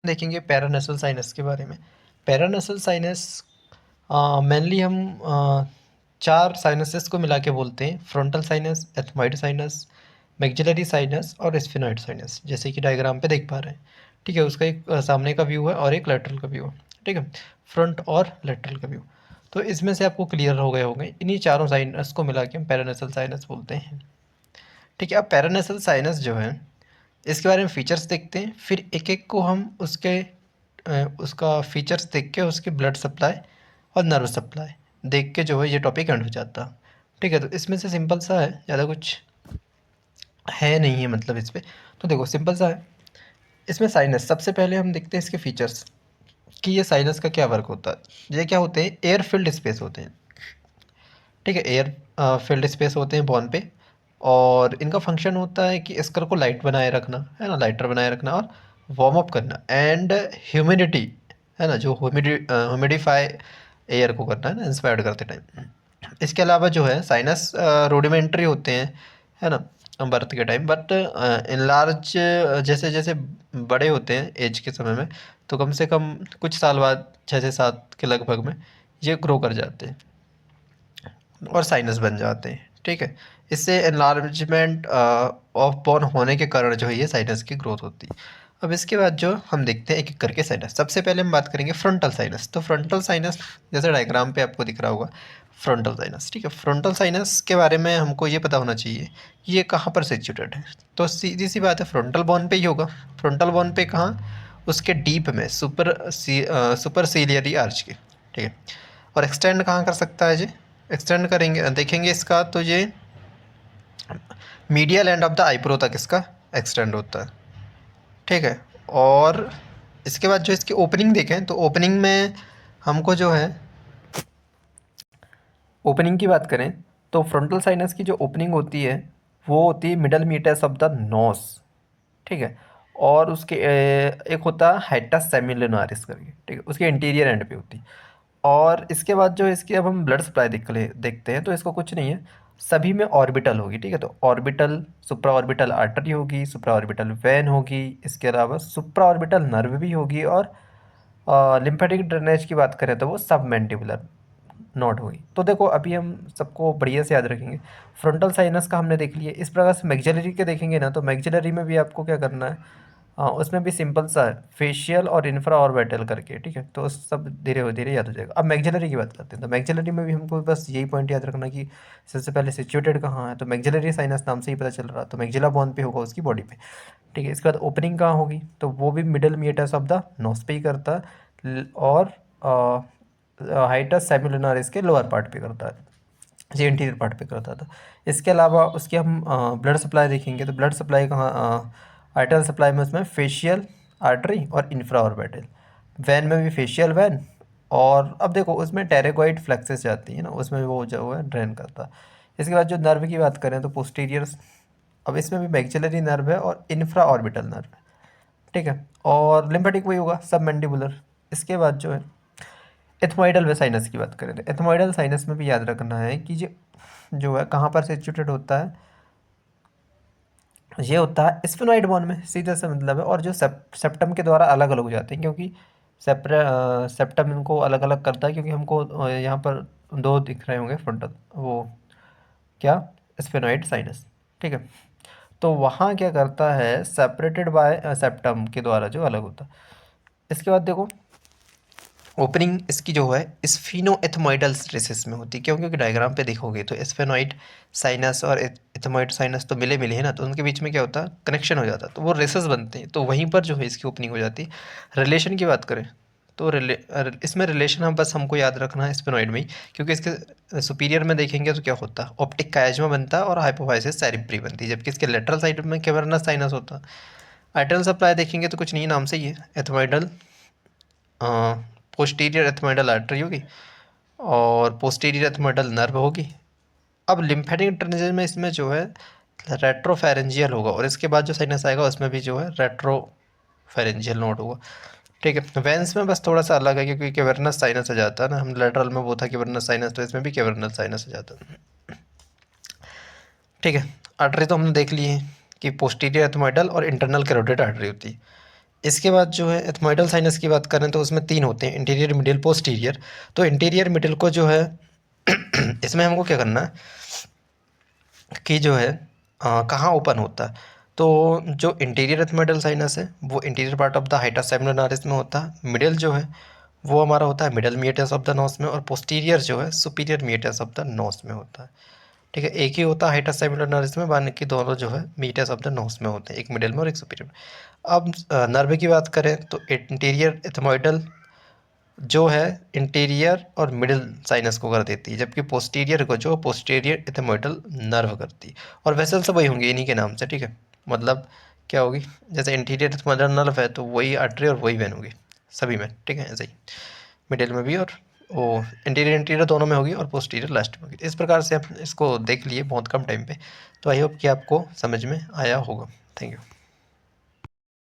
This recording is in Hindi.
देखेंगे पैरानेसल साइनस के बारे में। पैरानेसल साइनस मेनली हम चार साइनसेस को मिला के बोलते हैं, frontal sinus, ethmoid sinus, maxillary sinus और स्फिनॉइड साइनस, जैसे कि डायग्राम पे देख पा रहे हैं। ठीक है, उसका एक सामने का व्यू है और एक लेटरल का व्यू है। ठीक है, फ्रंट और लेटरल का व्यू। तो इसमें से आपको क्लियर हो गए होंगे, इन्हीं चारों साइनस को मिला के हम पैरानेसल साइनस बोलते हैं। ठीक है, अब पैरानेसल साइनस जो है, इसके बारे में फ़ीचर्स देखते हैं, फिर एक एक को हम उसका फ़ीचर्स देख के उसकी ब्लड सप्लाई और नर्व सप्लाई देख के जो है ये टॉपिक एंड हो जाता। ठीक है, तो इसमें से सिंपल सा है, ज़्यादा कुछ है नहीं है मतलब इस पे। तो देखो सिंपल सा है, इसमें साइनस सबसे पहले हम देखते हैं इसके फ़ीचर्स कि ये साइनस का क्या वर्क होता है। ये क्या होते हैं, एयर फिल्ड स्पेस होते हैं। ठीक है, एयर फील्ड स्पेस होते हैं बॉन पे, और इनका फंक्शन होता है कि स्कर को लाइट बनाए रखना, है ना, लाइटर बनाए रखना और वार्म अप करना, एंड ह्यूमिडिटी, है ना, जो ह्यूमिडिफाई एयर को करना है ना इंस्पायर्ड करते टाइम। इसके अलावा जो है साइनस रूडिमेंट्री होते हैं, है ना, बर्थ के टाइम, बट इन लार्ज जैसे जैसे बड़े होते हैं एज के समय में, तो कम से कम कुछ साल बाद 6 से 7 के लगभग में ये ग्रो कर जाते हैं और साइनस बन जाते हैं। ठीक है, इससे एनलार्जमेंट ऑफ बोन होने के कारण जो है ये साइनस की ग्रोथ होती है। अब इसके बाद जो हम देखते हैं एक एक करके साइनस। सबसे पहले हम बात करेंगे फ्रंटल साइनस। तो फ्रंटल साइनस जैसे डायग्राम पे आपको दिख रहा होगा, फ्रंटल साइनस। ठीक है, फ्रंटल साइनस के बारे में हमको ये पता होना चाहिए कि ये कहाँ पर सिचुएटेड है। तो सीधी सी बात है, फ्रंटल बोन पे ही होगा। फ्रंटल बोन पे कहाँ, उसके डीप में, सुपर सीलियरी आर्च के। ठीक है, और एक्सटेंड कहाँ कर सकता है जी, एक्सटेंड करेंगे देखेंगे इसका, तो ये medial end of the eyebrow तक इसका एक्सटेंड होता है। ठीक है, और इसके बाद जो इसकी ओपनिंग देखें, तो ओपनिंग में हमको जो है, ओपनिंग की बात करें तो फ्रंटल साइनस की जो ओपनिंग होती है वो होती है middle metres of the nose. ठीक है, और उसके एक होता है हाइटस सेमिलुनारिस करके। ठीक है, उसके इंटीरियर एंड पे होती है। और इसके बाद जो इसकी अब हम ब्लड सप्लाई देखते हैं, तो इसको कुछ नहीं है, सभी में ऑर्बिटल होगी। ठीक है, तो ऑर्बिटल, सुप्रा ऑर्बिटल आर्टरी होगी, सुप्रा ऑर्बिटल वेन होगी, इसके अलावा सुप्रा ऑर्बिटल नर्व भी होगी, और लिम्फेटिक ड्रेनेज की बात करें तो वो सब मैंडिबुलर नोड होगी। तो देखो अभी हम सबको बढ़िया से याद रखेंगे। फ्रंटल साइनस का हमने देख लिया, इस प्रकार से मैक्सिलरी के देखेंगे ना, तो मैक्सिलरी में भी आपको क्या करना है, उसमें भी सिंपल सा है, फेशियल और इंफ्रा ऑर्बिटल करके। ठीक है, तो सब धीरे धीरे याद हो जाएगा। अब मैक्सिलरी की बात करते हैं, तो मैक्सिलरी में भी हमको बस यही पॉइंट याद रखना कि सबसे पहले सिचुएटेड कहाँ है, तो मैक्सिलरी साइनस नाम से ही पता चल रहा है, तो मैक्सिला बोन पे होगा उसकी बॉडी पे। ठीक है, इसके बाद ओपनिंग कहाँ होगी, तो वो भी middle metres of the nose पे ही करता है, और हाइटस सेमिलुनारिस के लोअर पार्ट पे करता है, ये इंटीरियर पार्ट पे करता था। इसके अलावा उसकी हम ब्लड सप्लाई देखेंगे, तो ब्लड सप्लाई कहाँ, आर्टरी सप्लाई में उसमें फेशियल आर्टरी और इंफ्रा ऑर्बिटल, वैन में भी फेशियल वैन, और अब देखो उसमें टेरेगोइड फ्लेक्सेस जाती है ना, उसमें वो जो है ड्रेन करता है। इसके बाद जो नर्व की बात करें तो पोस्टीरियर, अब इसमें भी मैक्सिलरी नर्व है और इंफ्रा ऑर्बिटल नर्व है। ठीक है, और लिम्फेटिक वही होगा, सब मैंडिबुलर। इसके बाद जो है एथमोइडल व साइनस की बात करें, तो एथमोइडल साइनस में भी याद रखना है कि जो है कहाँ पर सिचुएटेड होता है, ये होता है स्फेनॉइड बोन में, सीधे से मतलब है। और जो सेप्टम के द्वारा अलग अलग हो जाते हैं, क्योंकि सेप्टम इनको अलग अलग करता है, क्योंकि हमको यहाँ पर दो दिख रहे होंगे फ्रंटल, वो क्या, स्फेनॉइड साइनस। ठीक है, तो वहाँ क्या करता है, सेपरेटेड बाय सेप्टम के द्वारा जो अलग होता है। इसके बाद देखो ओपनिंग इसकी जो है स्फिनोएथमोइडल रेसिस में होती है। क्यों, क्योंकि डायग्राम पे देखोगे तो स्फेनॉइड साइनस और एथमोइड साइनस तो मिले मिले हैं ना, तो उनके बीच में क्या होता है, कनेक्शन हो जाता है, तो वो रेसेस बनते हैं, तो वहीं पर जो है इसकी ओपनिंग हो जाती है। रिलेशन की बात करें तो इसमें रिलेशन हम बस हमको याद रखना है स्फेनॉइड में ही, क्योंकि इसके सुपीरियर में देखेंगे तो क्या होता है, ऑप्टिक कायज्मा बनता है और हाइपोफाइसिस सेरिब्री बनती है, जबकि इसके लेटरल साइड में कैवर्नस साइनस होता है। आर्टरल सप्लाई देखेंगे तो कुछ नहीं, नाम से ही है, एथमोइडल पोस्टीरियर एथमोइडल आर्टरी होगी और पोस्टीरियर एथमोइडल नर्व होगी। अब लिम्फेटिक ड्रेनेज में इसमें जो है रेट्रोफेरेंजियल होगा, और इसके बाद जो साइनस आएगा उसमें भी जो है रेट्रोफेरेंजियल नोड होगा। ठीक है, वेंस में बस थोड़ा सा अलग है, क्योंकि कैवर्नस साइनस आ जाता है ना, हम लेटरल में वो था कैवर्नस साइनस, तो इसमें भी कैवर्नस साइनस आ जाता है। ठीक है, आर्टरी तो हमने देख ली है कि पोस्टीरियर एथमोइडल और इंटरनल कैरोटिड आर्टरी होती है। इसके बाद जो है एथमोइडल साइनस की बात करें तो उसमें 3 होते हैं, इंटीरियर, मिडिल, पोस्टीरियर। तो इंटीरियर मिडिल को जो है इसमें हमको क्या करना है कि जो है कहाँ ओपन होता है। तो जो इंटीरियर एथमोइडल साइनस है वो इंटीरियर पार्ट ऑफ द हाइटा सेमिनोनारिस में होता है। मिडिल जो है वो हमारा होता है मिडल मीएटस ऑफ द नोस में, और पोस्टीरियर जो है सुपीरियर मीएटस ऑफ द नोस में होता है। ठीक है, एक ही होता है हाइटा सेमिनोनारिस में, बाकी दोनों जो है मीएटस ऑफ द नोस में होते हैं, एक मिडिल में और एक सुपीरियर में। अब नर्व की बात करें तो इंटीरियर एथमोइडल जो है इंटीरियर और मिडिल साइनस को कर देती है, जबकि पोस्टीरियर को जो पोस्टीरियर एथमोइडल नर्व करती है। और वेसल सब वही होंगे इन्हीं के नाम से। ठीक है, मतलब क्या होगी, जैसे इंटीरियर एथमोइडल नर्व है तो वही आर्टरी और वही वेन होगी सभी में। ठीक है, ऐसे ही मिडिल में भी, और वो इंटीरियर इंटीरियर दोनों में होगी और पोस्टीरियर लास्ट में होगी। इस प्रकार से आप इसको देख लिए बहुत कम टाइम पे। तो आई होप कि आपको समझ में आया होगा। Thank you.